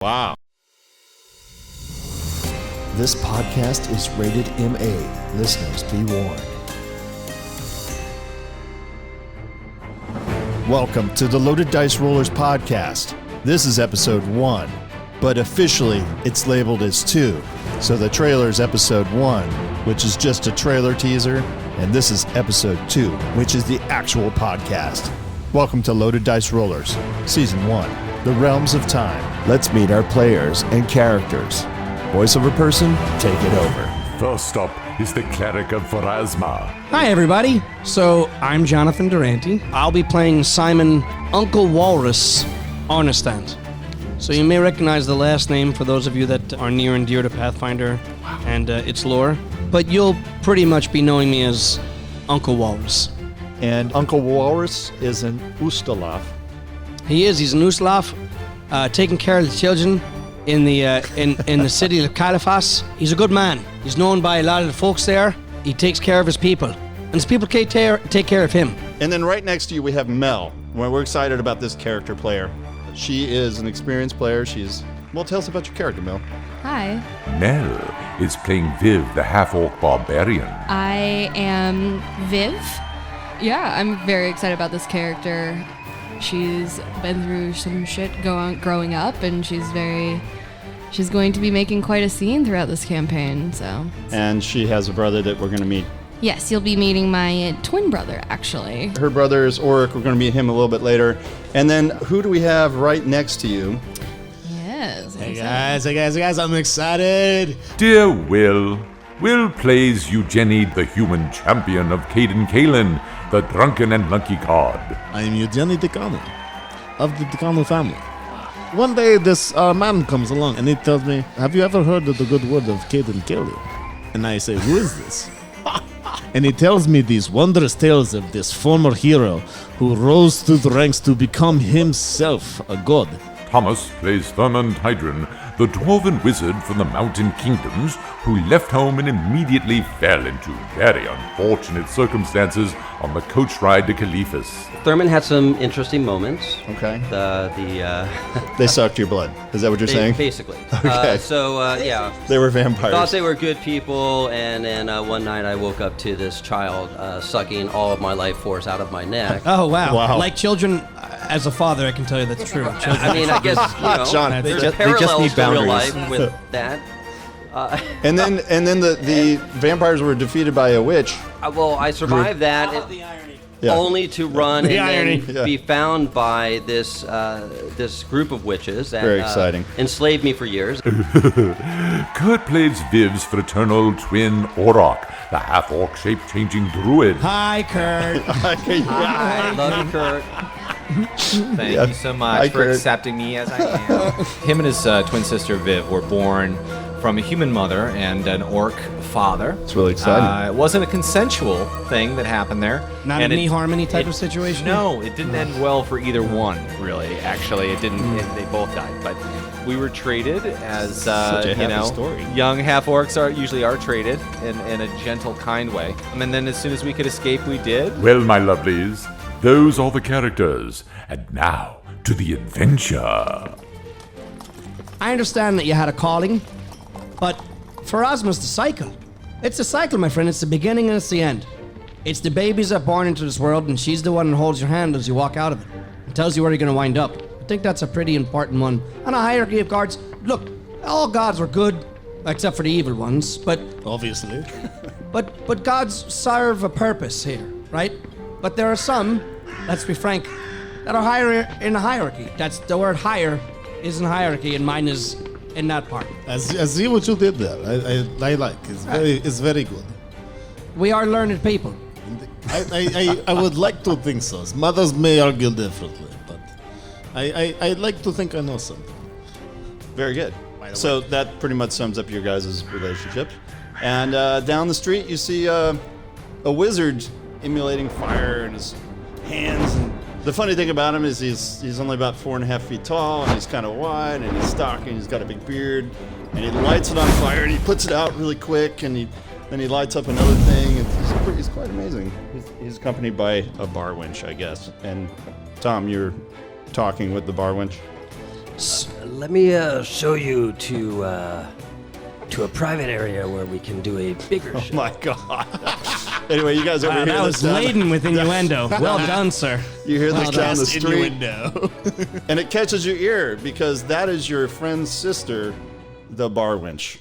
Wow. This podcast is rated MA. Listeners be warned. Welcome to the Loaded Dice Rollers podcast. This is episode 1, but officially it's labeled as 2. So the trailer is episode 1, which is just a trailer teaser, and this is episode 2, which is the actual podcast. Welcome to Loaded Dice Rollers, Season 1. The Realms of Time. Let's meet our players and characters. Voiceover person, take it over. First up is the Cleric of Pharasma. Hi, everybody. So, I'm Jonathan Durante. I'll be playing Simon Uncle Walrus Ornestant. So you may recognize the last name for those of you that are near and dear to Pathfinder and its lore. But you'll pretty much be knowing me as Uncle Walrus. And Uncle Walrus is an Ustalav. He's an Ustalav, taking care of the children in the in the city of Caliphas. He's a good man. He's known by a lot of the folks there. He takes care of his people, and his people take care of him. And then right next to you we have Mel. We're excited about this character player. She is an experienced player. Well, tell us about your character, Mel. Hi. Mel is playing Viv, the half-orc barbarian. I am Viv. Yeah, I'm very excited about this character. She's been through some shit growing up, and she's going to be making quite a scene throughout this campaign, so. And she has a brother that we're going to meet. Yes, you'll be meeting my twin brother, actually. Her brother is Oric. We're going to meet him a little bit later. And then who do we have right next to you? Yes. Hey guys, I'm excited. Dear Will. Will plays Eugenie, the human champion of Caden Kalen, the drunken and lucky card. I'm Eugenie Decano, of the Decano family. One day this man comes along and he tells me, have you ever heard of the good word of Caden Kalen? And I say, who is this? And he tells me these wondrous tales of this former hero who rose through the ranks to become himself a god. Thomas plays Thurmond Hydron, the dwarven wizard from the Mountain Kingdoms who left home and immediately fell into very unfortunate circumstances on the coach ride to Caliphas. Thurman had some interesting moments. Okay. The They sucked your blood. Is that what you're saying? Basically. Okay. Yeah. They were vampires. Thought they were good people, and then one night I woke up to this child sucking all of my life force out of my neck. Oh, wow. Wow. Like children, as a father, I can tell you that's true. I mean, I guess, John, there's parallels to real life with that. And then the vampires were defeated by a witch. Well, I survived that. Yeah. Only to run and irony. then be found by this this group of witches that Very exciting. Enslaved me for years. Kurt plays Viv's fraternal twin Orok, the half-orc shape-changing druid. Hi, Kurt. I love you, Kurt. Thank you so much for accepting me as I am. Him and his twin sister Viv were born from a human mother and an orc father. It's really exciting. It wasn't a consensual thing that happened there. Not and a knee harmony type of situation? No, it didn't end well for either one, really. Actually, it didn't. They both died. But we were traded as, Such a happy story. young half-orcs usually are traded in a gentle, kind way. And then as soon as we could escape, we did. Well, my lovelies, those are the characters. And now, to the adventure. I understand that you had a calling, but Pharasma's the cycle. It's the cycle, my friend. It's the beginning and it's the end. It's the babies that are born into this world, and she's the one that holds your hand as you walk out of it and tells you where you're going to wind up. I think that's a pretty important one. On a hierarchy of gods, look, all gods were good, except for the evil ones, but Obviously. but gods serve a purpose here, right? But there are some, let's be frank, that are higher in the hierarchy. That's the word higher is in hierarchy, and mine is in that part. I see what you did there. I like. It's very good. We are learned people. I would like to think so. Mothers may argue differently, but I like to think I know something. Very good. So that pretty much sums up your guys' relationship. And down the street, you see a wizard emulating fire in his hands. And the funny thing about him is he's only about 4.5 feet tall, and he's kind of wide, and he's stocky, and he's got a big beard, and he lights it on fire, and he puts it out really quick, and then he lights up another thing, and he's quite amazing. He's accompanied by a bar winch, I guess. And Tom, you're talking with the bar winch. Let me show you to a private area where we can do a bigger show. Oh my god. Anyway, you guys over here. That was laden with innuendo. Well done, sir. You hear this down the street, Innuendo. and it catches your ear because that is your friend's sister, the bar wench.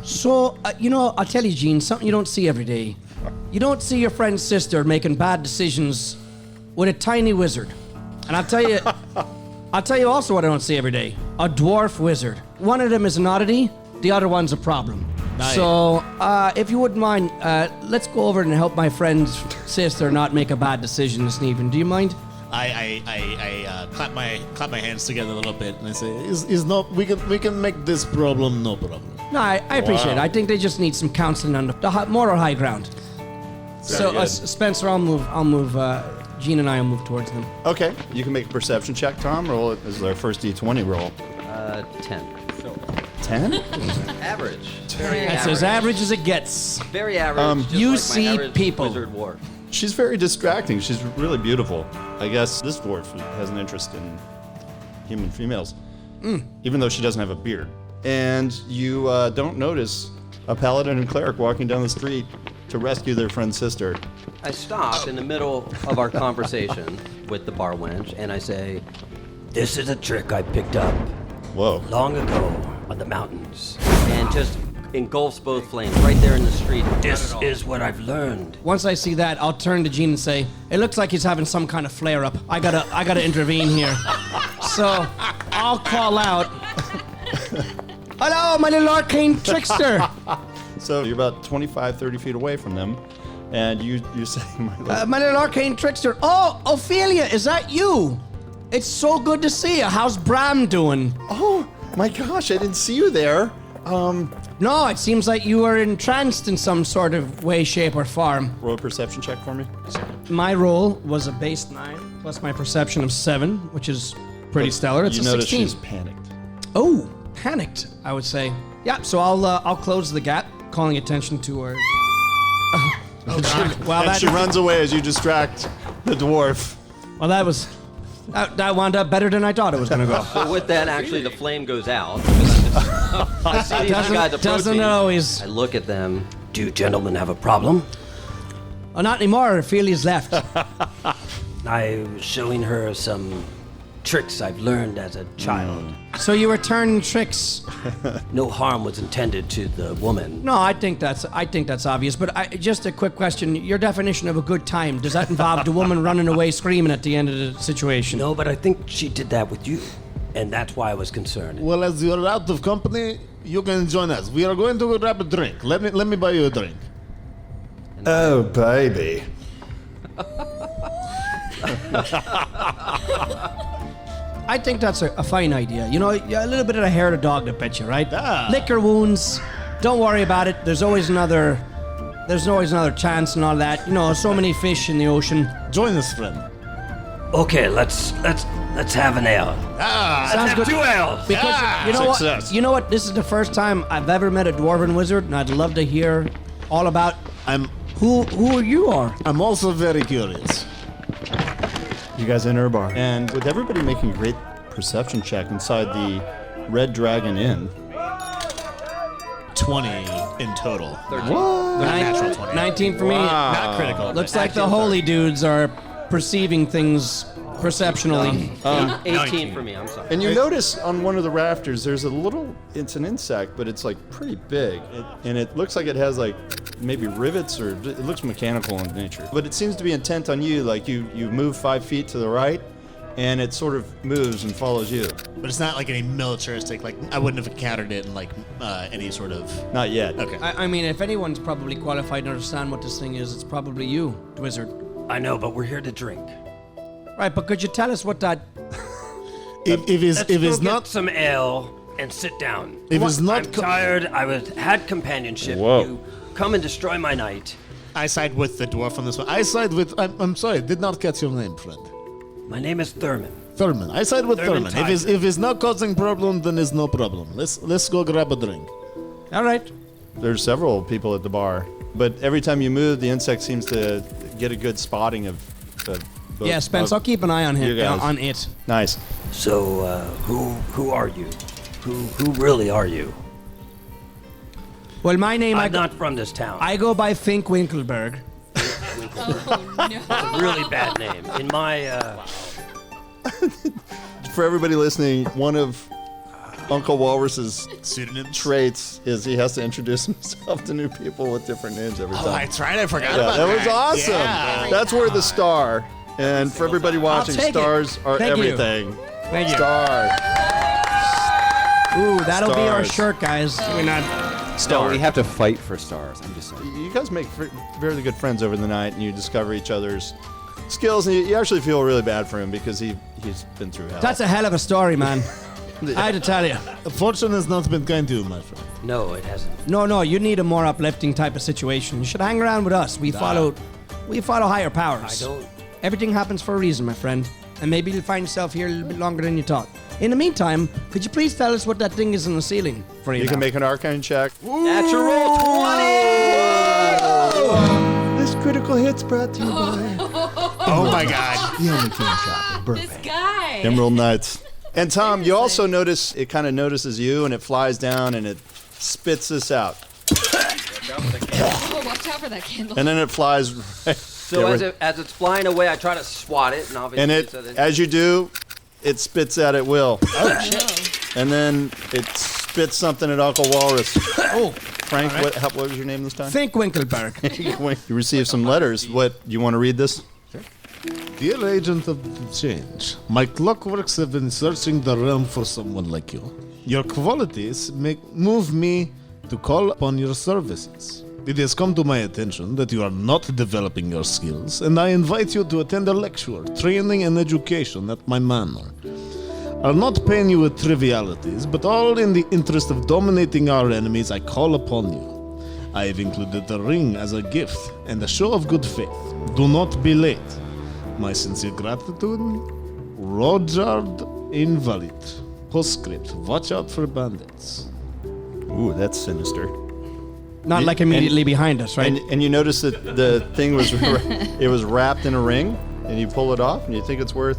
So, I'll tell you, Gene, something you don't see every day. You don't see your friend's sister making bad decisions with a tiny wizard. And I'll tell you also what I don't see every day. A dwarf wizard. One of them is an oddity, the other one's a problem. Nice. So, if you wouldn't mind, let's go over and help my friend's sister not make a bad decision this evening. Do you mind? I clap my hands together a little bit and I say, "Is no? We can make this problem no problem." No, I appreciate it. I think they just need some counseling on the moral high ground. So, good. Spencer, I'll move. Gene and I will move towards them. Okay, you can make a perception check, Tom. Roll it as our first D20 roll. 10. 10? Average. Very That's as average as it gets. Very average. Just you like my see average people. Wizard dwarf. She's very distracting. She's really beautiful. I guess this dwarf has an interest in human females, even though she doesn't have a beard. And you don't notice a paladin and cleric walking down the street to rescue their friend's sister. I stop in the middle of our conversation with the bar wench and I say, "This is a trick I picked up Whoa. long ago on the mountains." And just engulfs both flames right there in the street. This is what I've learned. Once I see that, I'll turn to Gene and say, "It looks like he's having some kind of flare-up. I gotta intervene here." So I'll call out, "Hello, my little arcane trickster." So you're about 25, 30 feet away from them, and you say, My little arcane trickster. Oh, Ophelia, is that you? It's so good to see you. How's Bram doing? "Oh my gosh, I didn't see you there." No, it seems like you are entranced in some sort of way, shape, or form. Roll a perception check for me. My roll was a base 9 plus my perception of 7, which is pretty stellar. It's you a notice 16. she's panicked. Oh, panicked, I would say. Yeah, so I'll close the gap, calling attention to her. Well, And she runs away as you distract the dwarf. Well, that wound up better than I thought it was going to go. So with that, actually, the flame goes out. I see these guys approaching. Doesn't always. I look at them. Do you gentlemen have a problem? Oh, not anymore. Ophelia's left. I was showing her some tricks I've learned as a child. So you were turning tricks. No harm was intended to the woman. No, I think that's obvious. But just a quick question: your definition of a good time, does that involve the woman running away screaming at the end of the situation? No, but I think she did that with you, and that's why I was concerned. Well, as you're out of company, you can join us. We are going to grab a drink. Let me buy you a drink. Oh, baby. I think that's a fine idea. You know, a little bit of the hair of the dog that bit you, right? Ah. Lick your wounds. Don't worry about it. There's always another chance and all that. You know, so many fish in the ocean. Join us, friend. Okay, let's have an ale. Sounds good. 2 ales. Because you know Success. what? You know what? This is the first time I've ever met a dwarven wizard, and I'd love to hear all about who you are. I'm also very curious. You guys enter a bar. And with everybody making a great perception check inside the Red Dragon Inn. 20 in total. 13. Natural 20. 19 for me. Not critical. Looks like the holy dudes are perceiving things perceptionally. 18 for me, I'm sorry. And you notice on one of the rafters, there's it's an insect, but it's like pretty big. And it looks like it has like maybe rivets or it looks mechanical in nature. But it seems to be intent on you, like you move 5 feet to the right and it sort of moves and follows you. But it's not like any militaristic, like I wouldn't have encountered it in like any sort of... Not yet. Okay. I mean, if anyone's probably qualified to understand what this thing is, it's probably you, wizard. I know, but we're here to drink. Right, but could you tell us what that... If it's Get not... some ale and sit down. If it's not... I'm tired. Had companionship. Whoa. You come and destroy my night. I side with the dwarf on this one. I side with... I'm sorry, did not catch your name, friend. My name is Thurman. Thurman. I side with Thurman Thurman. If it's not causing problem, then it's no problem. Let's go grab a drink. All right. There's several people at the bar, but every time you move, the insect seems to get a good spotting of Yeah, Spence, I'll keep an eye on him. On it. Nice. So, who are you? Who really are you? Well, my name... I'm not from this town. I go by Fink Winkelberg. Oh, no. It's a really bad name. In my, For everybody listening, one of Uncle Walrus's traits is he has to introduce himself to new people with different names every time. Oh, that's right. I forgot Yeah, about that that. was awesome. Yeah. That's where the star. And for everybody watching, take it. stars are Thank you. everything. Thank you. Star. Ooh, that'll be our Stars. shirt, guys. We're not... Star. We have to fight for stars. I'm just saying. You guys make very good friends over the night, and you discover each other's skills, and you actually feel really bad for him because he's been through hell. That's a hell of a story, man. I had to tell you. Fortune has not been kind to you, my friend. no, it hasn't. No, you need a more uplifting type of situation. You should hang around with us. We follow higher powers. I don't. Everything happens for a reason, my friend. And maybe you'll find yourself here a little bit longer than you thought. In the meantime, could you please tell us what that thing is on the ceiling for you? You can make an arcane check. Natural roll 20! This critical hit's brought to you by Oh my God. The only cane shop in Burbank. This guy. Emerald Knights. And Tom, you also notice it kind of notices you, and it flies down and it spits this out, Oh, watch out for that candle. and then it flies. So as it's flying away, I try to swat it, and obviously... And it, so that- as you do, it spits out at will. Oh, shit. And then it spits something at Uncle Walrus. Oh, Frank, what was your name this time? Fink Winkelberg. You received some letters. What, you want to read this? Dear agent of change, my clockworks have been searching the realm for someone like you. Your qualities move me to call upon your services. It has come to my attention that you are not developing your skills, and I invite you to attend a lecture, training and education at my manor. I'll not pain you with trivialities, but all in the interest of dominating our enemies, I call upon you. I have included the ring as a gift and a show of good faith. Do not be late. My sincere gratitude, Roger Invalid. Postscript, watch out for bandits. Ooh, that's sinister. Not like immediately behind us, right? And you notice that the thing was it was wrapped in a ring, and you pull it off, and you think it's worth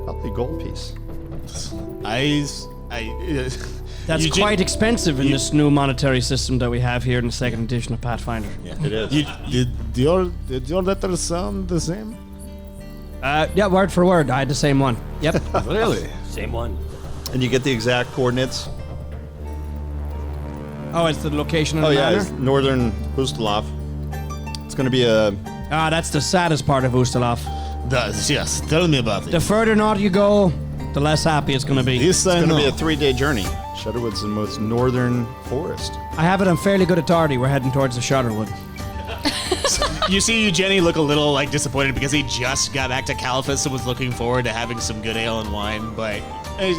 probably a gold piece. That's quite expensive in this new monetary system that we have here in the second edition of Pathfinder. It is. Did your letters sound the same? Yeah, word for word. I had the same one. Yep. Really? Same one. And you get the exact coordinates. Oh, it's the location of Oh the yeah, manor? it's northern Ustalav. It's going to be a. Ah, that's the saddest part of Ustalav. Yes, tell me about The further north you go, the less happy it's going to be. This I It's going to know. be a 3-day journey. Shudderwood's the most northern forest. I have it on fairly good authority. We're heading towards the Shudderwood. You see Eugenie look a little like disappointed because he just got back to Caliphus and was looking forward to having some good ale and wine, but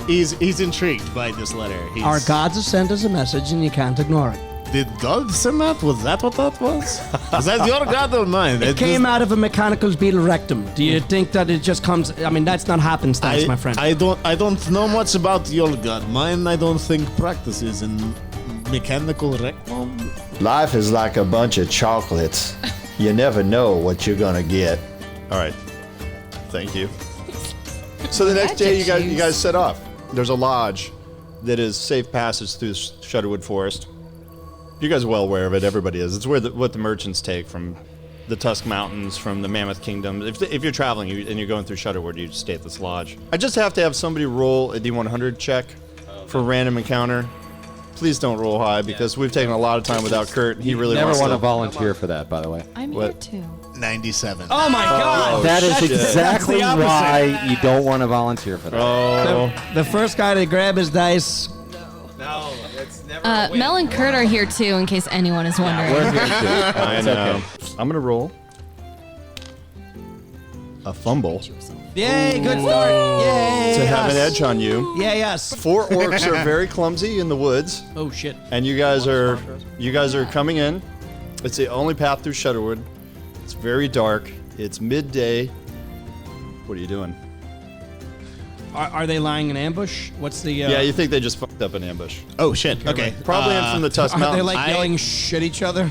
he's intrigued by this letter. Our gods have sent us a message and you can't ignore it. Did God send that? Was that what that was? Was that your God or mine? It came out of a mechanical beetle rectum. Do you think that it just comes... I mean, that's not happenstance, my friend. I don't know much about your God. Mine, I don't think practices in mechanical rectum. Life is like a bunch of chocolates. You never know what you're gonna get. All right. Thank you. So the next day, you guys set off. There's a lodge that is safe passage through Shudderwood Forest. You guys are well aware of it. Everybody is. It's where what the merchants take from the Tusk Mountains, from the Mammoth Kingdom. If you're traveling and you're going through Shudderwood, you stay at this lodge. I just have to have somebody roll a D100 check for random encounter. Please don't roll high because we've taken a lot of time without Kurt. He really Never wants want to to. volunteer for that, by the way. I'm What? here too. 97. Oh my God! That is exactly That's the opposite. why you don't want to volunteer for that. Oh, The first guy to grab his dice. Mel and Kurt are here too, in case anyone is wondering. We're here too. I It's know. okay. I'm gonna roll a fumble Yay, good start. Yay. to have an yes. edge on you. Yeah, yes. 4 orcs are very clumsy in the woods, Oh, shit. and you guys are coming in. It's the only path through Shudderwood. It's very dark. It's midday. What are you doing? Are they lying in ambush? What's the... Yeah, you think they just fucked up an ambush? Oh shit. Okay. Probably in from the Tusk Are they Mountains. like yelling shh at each other?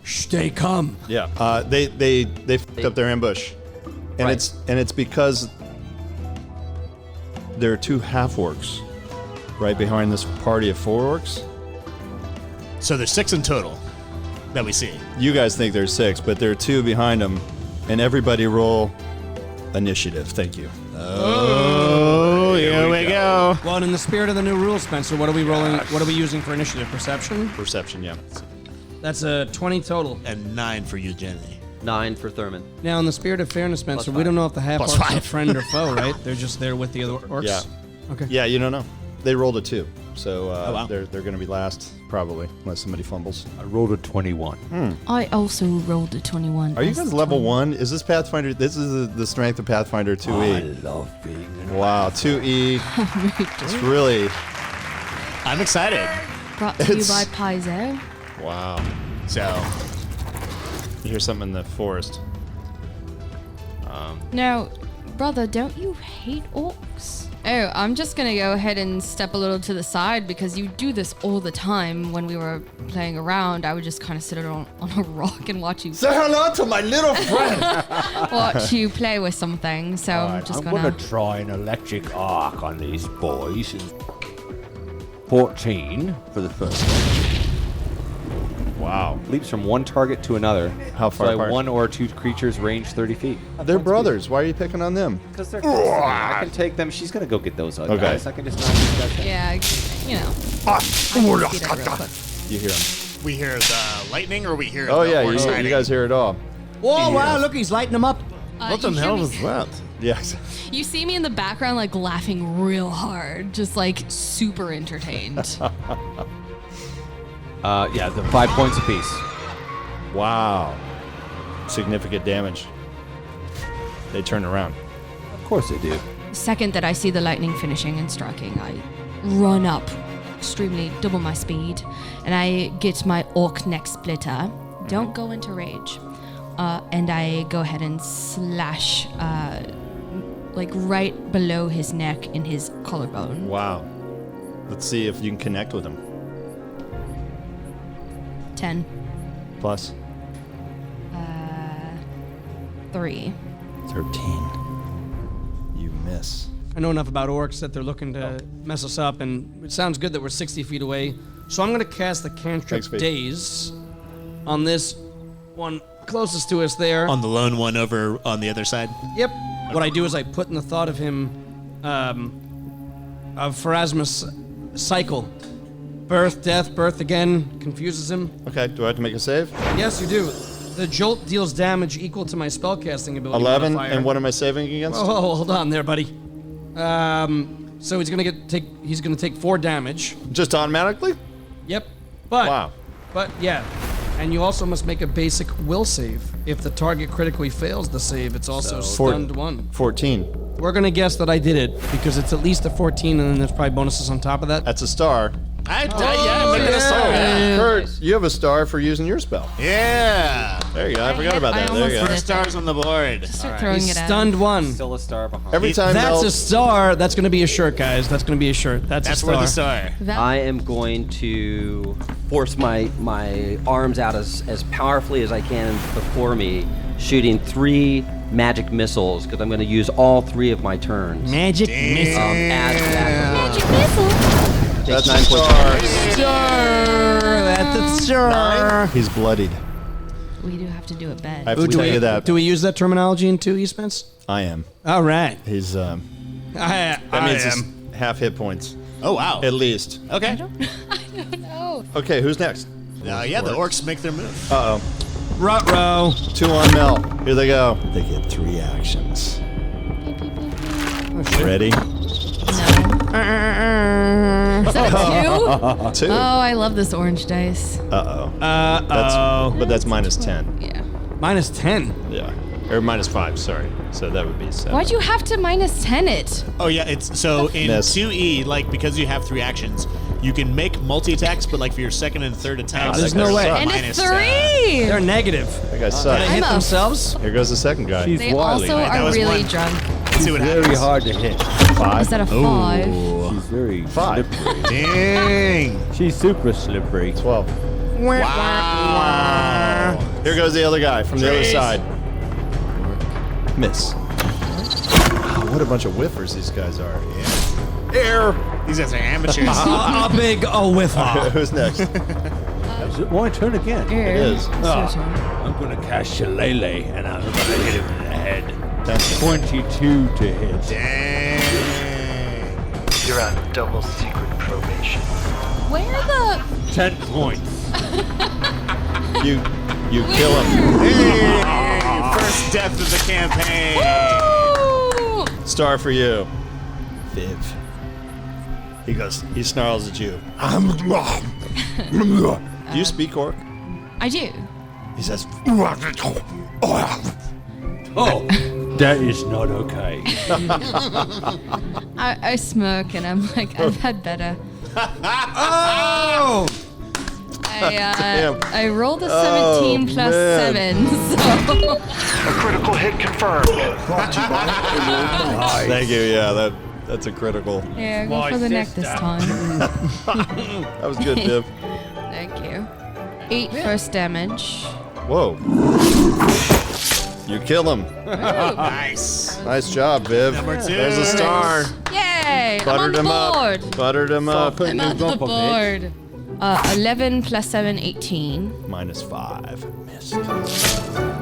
Shh, they come. Yeah. They fucked up their ambush. And it's because there are 2 half-orcs right behind this party of 4 orcs. So there's 6 in total that we see. You guys think there's 6, but there are 2 behind them, and everybody roll initiative. Thank you. Oh, here we go. Well, in the spirit of the new rule, Spencer, what are we rolling? What are we using for initiative? Perception? Perception, yeah. That's a 20 total. And 9 for you, Jenny. 9 for Thurman. Now, in the spirit of fairness, Spencer, we 5. don't know if the half Plus orcs are 5. friend or foe, right? They're just there with the other orcs. Yeah. Okay. Yeah, you don't know. They rolled a 2, so wow. they're going to be last, probably, unless somebody fumbles. I rolled a 21. I also rolled a 21. Are you as guys the level 20. 1? Is this Pathfinder? This is the strength of Pathfinder 2E. love being Wow, 2E. It's really... I'm excited. Brought to you It's- by Paizo. Wow. So, You hear something in the forest. Now, brother, don't you hate orcs? Oh, I'm just gonna go ahead and step a little to the side because you do this all the time. When we were playing around, I would just kind of sit on a rock and watch you hello to my little friend! watch you play with something. So I'm just gonna try an electric arc on these boys. 14 for the first one. Wow. Leaps from one target to another. How far So apart? 1 or 2 creatures range 30 feet. They're brothers. Why are you picking on them? Because they're close to me. I can take them. She's gonna go get those other Okay. guys. I can just knock these guys down. Yeah, you know. I can speed up real quick. You hear them. we hear the lightning or we hear Oh, the yeah, horse you hiding? guys hear it all. Whoa, wow, look, he's lighting them up. What the you hear hell me- was that? Yes. You see me in the background, like laughing real hard, just like super entertained. Yeah, the 5 points apiece. Wow. Significant damage. They turn around. Of course they do. The second that I see the lightning finishing and striking, I run up, extremely double my speed, and I get my orc neck splitter. Don't go into rage. And I go ahead and slash, like right below his neck in his collarbone. Wow. Let's see if you can connect with them. 10. Plus 3. 13. You miss. I know enough about orcs that they're looking to mess us up, and it sounds good that we're 60 feet away. So I'm going to cast the cantrip Thanks, Pete. Daze on this one closest to us there. On the lone one over on the other side. Yep. What I do is I put in the thought of him, of Pharasmus' cycle. Birth, death, birth again, confuses him. Okay, do I have to make a save? Yes, you do. The jolt deals damage equal to my spellcasting ability. 11, modifier. and what am I saving against? Oh, hold on there, buddy. So he's gonna take 4 damage. Just automatically? Yep. But Wow. But yeah. And you also must make a basic will save. If the target critically fails the save, it's also stunned 1. 14. We're gonna guess that I did it because it's at least a 14, and then there's probably bonuses on top of that. That's a star. Yeah, make it a star. Kurt, you have a star for using your spell. Yeah. There you go. I forgot about that. There you go. almost First stars on the board. Start throwing He's it out. stunned 1. Still a star behind. Every time That's Mel- a star. That's gonna be a shirt, guys. That's gonna be a shirt. That's a That's star. where the star. I am going to force my arms out as powerfully as I can before me, shooting 3 magic missiles because I'm going to use all 3 of my turns. Magic missile. As that. Magic missile. That's 9 a points. star. That's a star. He's bloodied. We do have to do it I bad. have to tell you that. Do we use that terminology in 2 Spence? I am. All right. He's, that I means it's am. half hit points. Oh, wow. At least. Okay. No. Okay, who's next? Yeah, the orcs make their move. Uh-oh. Ruh-roh. 2 on Mel. Here they go. They get 3 actions. Ready? Is that a 2? 2. Oh, I love this orange dice. Uh-oh. Uh-oh. But that's minus 10. Yeah. Minus 10. Yeah. Or minus 5, sorry. So that would be 7. Why'd you have to minus 10 it? Oh, yeah, it's so in Miss. 2E, like, because you have 3 actions, you can make multi-attacks, but like for your second and third attacks, There's that no guy way. sucks. And a minus, 3! They're negative. That guy They sucks. I'm hit a- themselves. Here goes the second guy. She's They wily. also That are was really 1. drunk. Let's see what Very happens. hard to hit. 5. Is that a 5? She's very 5. slippery. Dang. She's super slippery. 12. Wow. Here goes the other guy from the other side. Miss. What a bunch of whiffers these guys are. These guys are amateurs. A big whiffer. Who's next? Is it my turn again? It is. I'm gonna cast Shillelagh and I'm gonna hit him in the head. That's 22 to hit. Dang. You're on double secret probation. Where the 10 points. You kill him. Hey, first death of the campaign. Woo! Star for you. Viv. He snarls at you. Do you speak Orc? I do. He says, Oh, that is not okay. I smirk and I'm like, I've had better. Oh! I rolled a 17 plus man. 7, so. A critical hit confirmed. Brought to you by thank you. Yeah, that's a critical. Yeah, go for the neck this time. That was good, Viv. Thank you. 8 first damage. Whoa. You kill him. Nice. Nice job, Viv. Number 2. There's a star. Yay! Buttered I'm him on the board. up. Buttered him up. I'm on the board. 11 plus 7, 18. -5. Missed.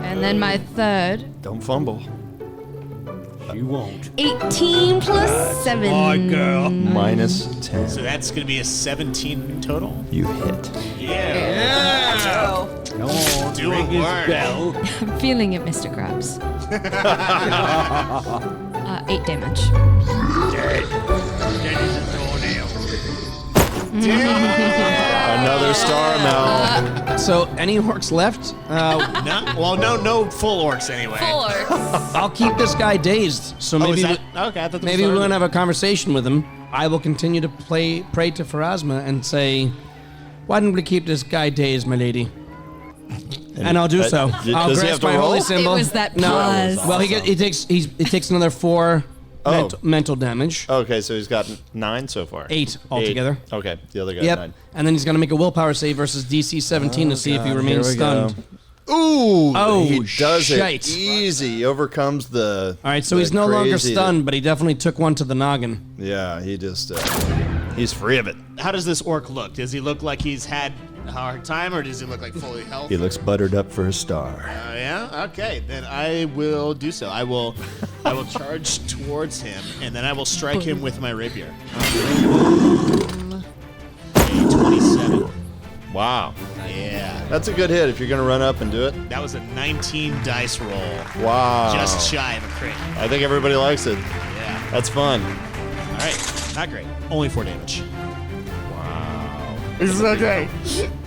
And then my third. Don't fumble. You won't. 18 plus 7. My girl. -10. So that's going to be a 17 total. You hit. Yeah. Come on, Do ring a his word. bell. I'm feeling it, Mr. Krabs. 8 damage. Another star, Mel. So, any orcs left? No full orcs anyway. Full orcs. I'll keep this guy dazed. So Oh, maybe is that? Okay, I thought that maybe was we're already- gonna have a conversation with him. I will continue to pray to Pharasma and say, "Why don't we keep this guy dazed, my lady?" And I'll do so. I'll does he grasp have to my holy roll? symbol. It was that No. pause. Well, he takes another 4 Oh. mental damage. Okay, so he's got 9 so far. 8 altogether. Okay, the other guy Yep. 9. And then he's gonna make a willpower save versus DC 17 to see if he remains Here we go. stunned. Ooh! Oh, he does shite. it easy. He overcomes the. All right, so the he's no longer crazy stunned, but he definitely took one to the noggin. Yeah, he just. He's free of it. How does this orc look? Does he look like he's had a hard time, or does he look like fully healthy? He looks buttered up for a star. Yeah. Okay. Then I will do so. I will charge towards him, and then I will strike him with my rapier. A 27. Wow. Yeah. That's a good hit if you're going to run up and do it. That was a 19 dice roll. Wow. Just shy of a crit. I think everybody likes it. Yeah. That's fun. All right. Not great. Only 4 damage. It's okay.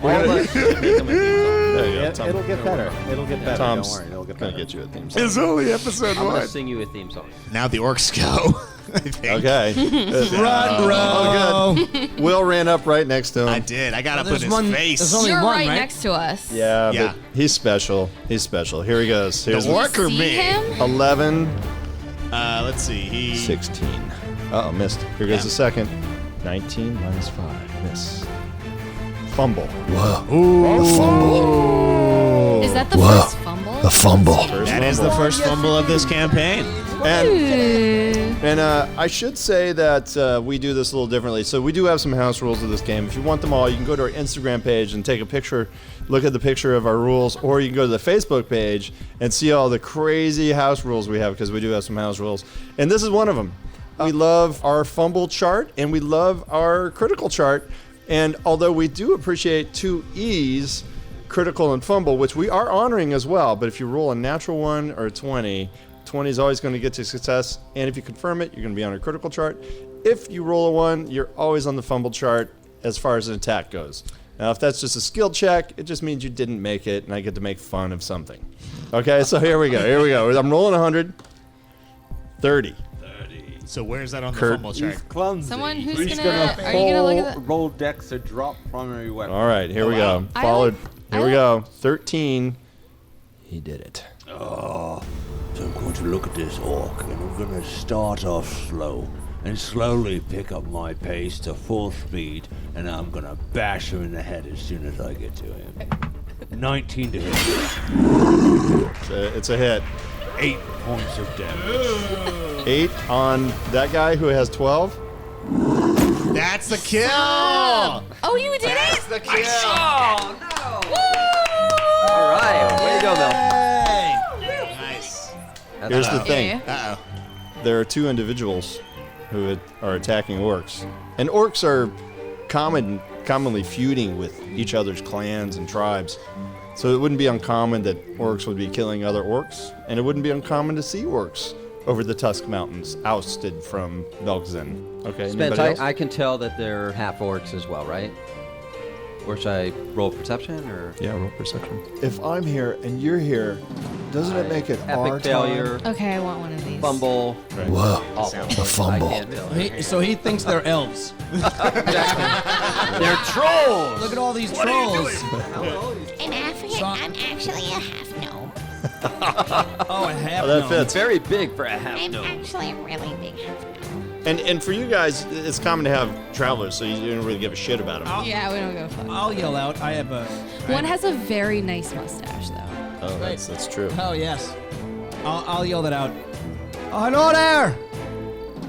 There you go. Tom. It'll get better. It'll get better. Tom's Don't worry. It'll get going better. to get you a theme song. It's only episode I'm 1. gonna sing you a theme song. Now the orcs go. I think. Okay. Oh, good. Will ran up right next to him. I did. I got up in there's his one- face. there's only You're one, right right? next to us. Yeah, Yeah. but he's special. He's special. Here he goes. Here's The orc or See me? him? 11, Let's see. He 16. Uh-oh, missed. Here goes the second. 19 -5. Miss. Fumble. Is that the first fumble? The fumble. That is the first fumble of this campaign. And Ooh. I should say that we do this a little differently. So we do have some house rules of this game. If you want them all, you can go to our Instagram page and take a picture, look at the picture of our rules, or you can go to the Facebook page and see all the crazy house rules we have, because we do have some house rules. And this is one of them. We love our fumble chart, and we love our critical chart. And although we do appreciate 2 E's, critical and fumble, which we are honoring as well, but if you roll a natural 1 or a 20, 20 is always going to get to success, and if you confirm it, you're going to be on a critical chart. If you roll a 1, you're always on the fumble chart as far as an attack goes. Now, if that's just a skill check, it just means you didn't make it, and I get to make fun of something. Okay, so here we go. I'm rolling 100. 30. So where's that on the Kurt. fumble chart? Clumsy. Someone who's He's gonna- are you gonna look at the- roll dex or drop primary weapon? All right, here we go. I Followed. like- Here we go. 13. He did it. So I'm going to look at this orc, and I'm going to start off slow and slowly pick up my pace to full speed, and I'm going to bash him in the head as soon as I get to him. 19 to hit. It's a hit. 8 points of damage. 8 on that guy who has 12. That's the kill. Oh, you did That's it! the kill. Oh, no! All right, way to go, Mel. Nice. Here's the thing. Uh-oh. There are 2 individuals who are attacking orcs. And orcs are commonly feuding with each other's clans and tribes. So it wouldn't be uncommon that orcs would be killing other orcs, and it wouldn't be uncommon to see orcs over the Tusk Mountains, ousted from Belkzen. Okay, Spence, anybody else? I can tell that they're half orcs as well, right? Or should I roll perception or? Yeah, roll perception. If I'm here and you're here, doesn't it make it our Epic failure. Okay, I want one of these. Fumble. Whoa, Awful. a fumble. I can't tell. So he thinks they're elves. They're trolls. Look at all these trolls. I'm actually a half gnome. Oh, a half Oh, that gnome. fits. Very big for a half I'm gnome. actually a really big half gnome. And for you guys, it's common to have travelers, so you don't really give a shit about them. Yeah, we don't go fuck. I'll yell out. I have a. One has a very nice mustache, though. Oh, that's true. Oh yes. I'll yell that out. Oh, hello there.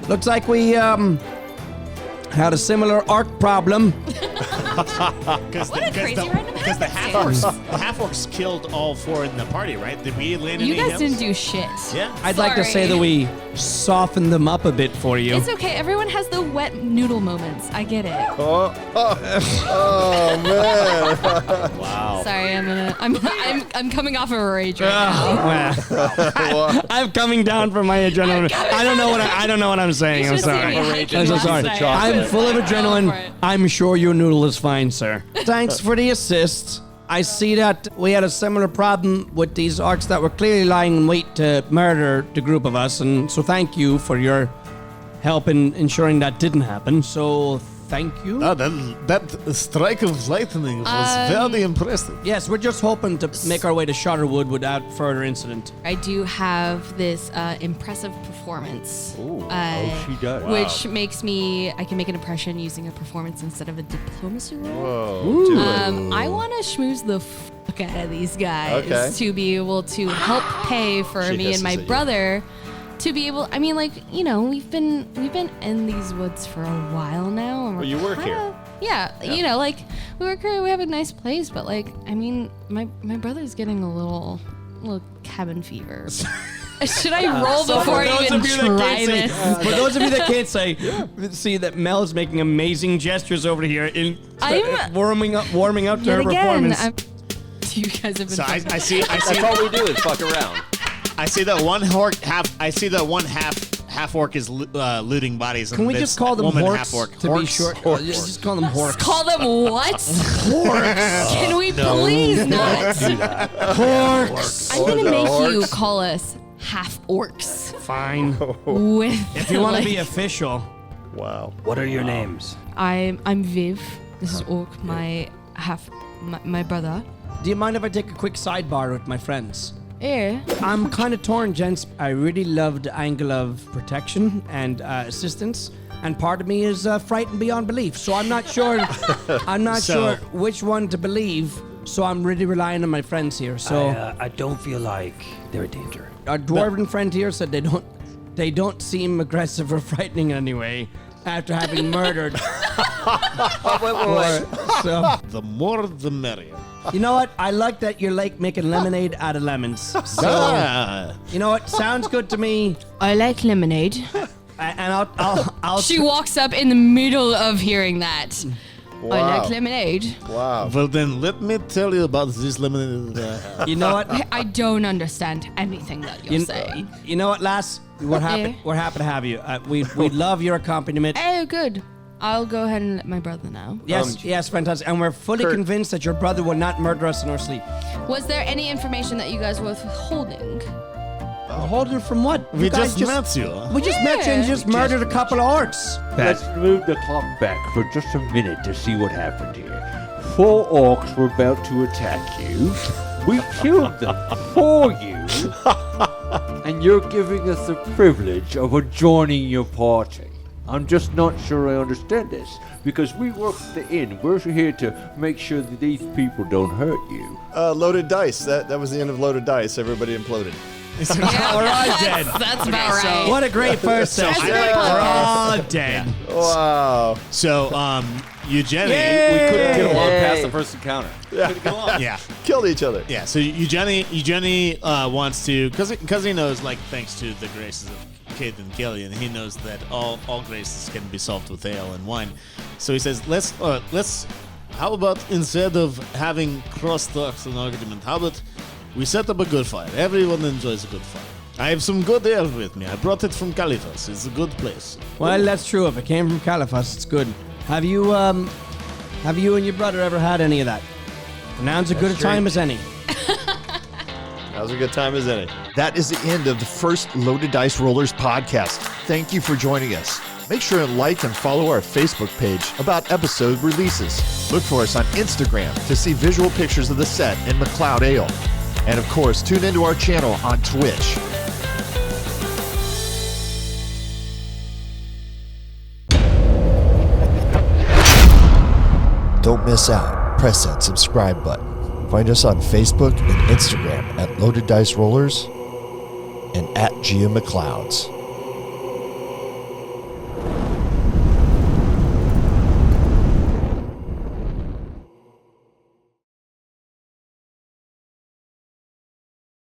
Looks like we had a similar orc problem. Because What a crazy random the half-orcs killed all 4 in the party, right? Did we land You any guys hits? didn't do shit. Yeah. I'd like to say Sorry. that we softened them up a bit for you. It's okay. Everyone has the wet noodle moments. I get it. Oh man! Wow. Sorry, I'm coming off of a rage right now. I'm coming down from my adrenaline. I don't know what I'm saying. You I'm should see sorry. me hiking I'm so last sorry. night. I'm full of Go for adrenaline. it. I'm sure your noodle is fine, sir. Thanks for the assist. I see that we had a similar problem with these orcs that were clearly lying in wait to murder the group of us, and so thank you for your help in ensuring that didn't happen. So thank you. Oh, that strike of lightning was very impressive. Yes, we're just hoping to make our way to Shutterwood without further incident. I do have this impressive performance. she does. Which makes me, I can make an impression using a performance instead of a diplomacy roll. Whoa, do it. I want to schmooze the fuck out of these guys Okay. to be able to help pay for She me hisses and my at you. brother to be able. I mean, like, you know, we've been in these woods for a while now. And Well, you work here. Yeah, you know, like we work here. We have a nice place, but like, I mean, my brother's getting a little cabin fever. Should I roll before I even try this? For those of you that can't see that Mel's making amazing gestures over here I'm- warming up to Yet her again, performance. you guys have been. So I fucking- see. That's all we do is fuck around. I see that one half orc is looting bodies. Can we just call them woman horks half orc to be short? Just call them horks. Call them what? Horks. Can we please not? Horks. I'm gonna make you call us half orcs. Fine. With If you want to like- be official. Wow. What are your names? I'm Viv. This is Orc, my brother. Do you mind if I take a quick sidebar with my friends? Yeah. I'm kind of torn, gents. I really love the angle of protection and assistance, and part of me is frightened beyond belief. So I'm not sure. I'm not sure which one to believe. So I'm really relying on my friends here. So I don't feel like they're a danger. our dwarven friend here said they don't seem aggressive or frightening in any way after having murdered. Wait. So The more the merrier. you know what? I like that you're like making lemonade out of lemons. So you know what? Sounds good to me. I like lemonade. And I'll She walks up in the middle of hearing that. I Wow. like lemonade. Wow. Well, then let me tell you about this lemonade. You know what? I don't understand anything that you're saying. You know what, lass? We're happy. We're happy to have you. We love your accompaniment. Oh, good. I'll go ahead and let my brother know. Yes, fantastic. And we're fully Kurt. convinced that your brother will not murder us in our sleep. Was there any information that you guys were withholding? Holding from what? We You guys just met you. We just met you and just murdered a couple of orcs. Let's move the clock back for just a minute to see what happened here. 4 orcs were about to attack you. We killed them for you. And you're giving us the privilege of adjoining your party. I'm just not sure I understand this. Because we work at the inn. We're here to make sure that these people don't hurt you. Loaded dice. That was the end of loaded dice. Everybody imploded. Yeah, We're all dead. That's about right. What a great first So session. we're all dead. Wow. So, Eugenie, We couldn't get along past the first encounter. yeah. Killed each other. Yeah, so Eugenie wants to, because he knows, like, thanks to the graces of Kate and Killian, he knows that all graces can be solved with ale and wine. So he says, let's how about instead of having cross-talks and argument, how about we set up a good fire? Everyone enjoys a good fire. I have some good ale with me. I brought it from Caliphas. It's a good place. Well, that's true. If it came from Caliphas, it's good. Have you and your brother ever had any of that? Now's as good a time as any. Now's a good time as any. That is the end of the first Loaded Dice Rollers podcast. Thank you for joining us. Make sure to like and follow our Facebook page about episode releases. Look for us on Instagram to see visual pictures of the set in Macleod Ale. And of course, tune into our channel on Twitch. Don't miss out. Press that subscribe button. Find us on Facebook and Instagram at Loaded Dice Rollers and at gmmacleods.